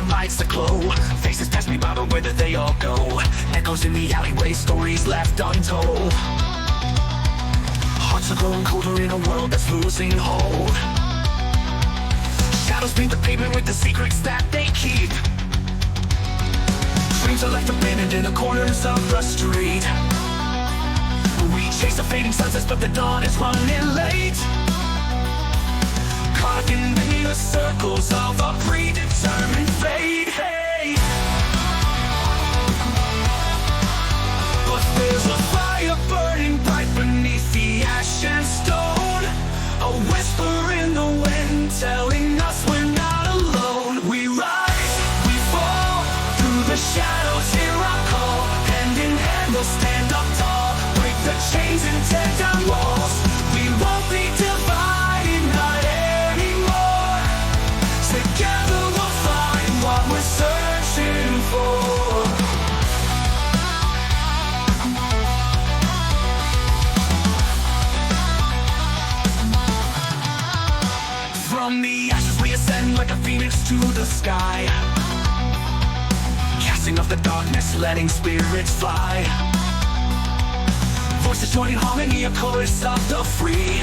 lights that glow. Faces pass me by, but where did they all go? Echoes in the alleyway, stories left untold. Hearts are growing colder in a world that's losing hold. Shadows paint the pavement with the secrets that they keep. Dreams are left abandoned in the corners of the street. We chase the fading sunsets, but the dawn is running late. Caught in the circles of a predetermined fate. Hey. But there's a fire burning bright beneath the ash and stone. A whisper in the wind telling us we're not alone. We rise, we fall, through the shadows hear our call. Hand in hand we'll stand up tall, break the chains and tear down walls. We won't be divided, not anymore. Together we'll find what we're searching for. From the ashes we ascend like a phoenix to the sky, casting off the darkness, letting spirits fly. Voices join in harmony, a chorus of the free,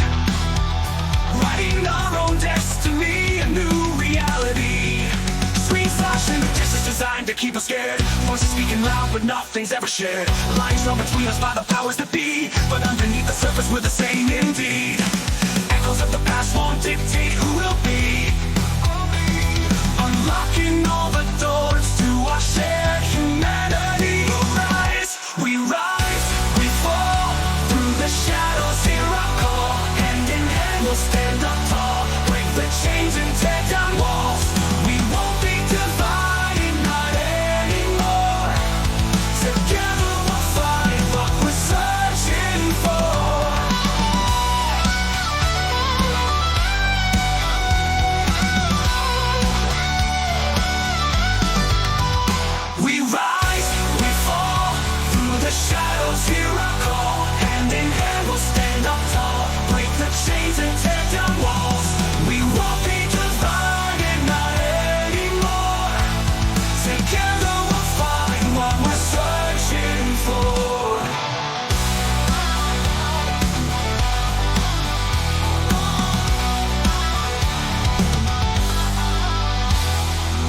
writing our own destiny, a new reality. Screen slash and the distance designed to keep us scared. Voices speaking loud but nothing's ever shared. Lines drawn between us by the powers that be, but underneath the surface we're the same indeed. Echoes of the past won't dictate who we'll be, unlocking all the doors to our shared humanity. We rise, we fall, through the shadows hear our call. Hand in hand we'll stand up tall, break the chains and tear down walls. We won't be divided, not anymore. Together we'll find what we're searching for. We rise, we fall, through the shadows hear our call. Hand in hand we'll stand up tall, break the chains and tear down walls. We won't be divided, not anymore. Together we'll find what we're searching for.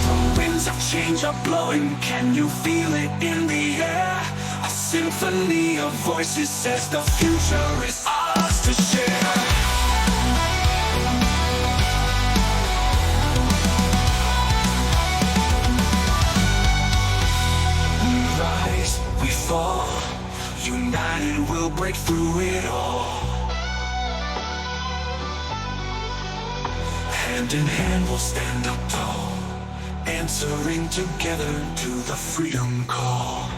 The winds of change are blowing, can you feel it in the air? A symphony of voices says the future is ours to share. We rise, we fall, united we'll break through it all. Hand in hand we'll stand up tall, answering together to the freedom call.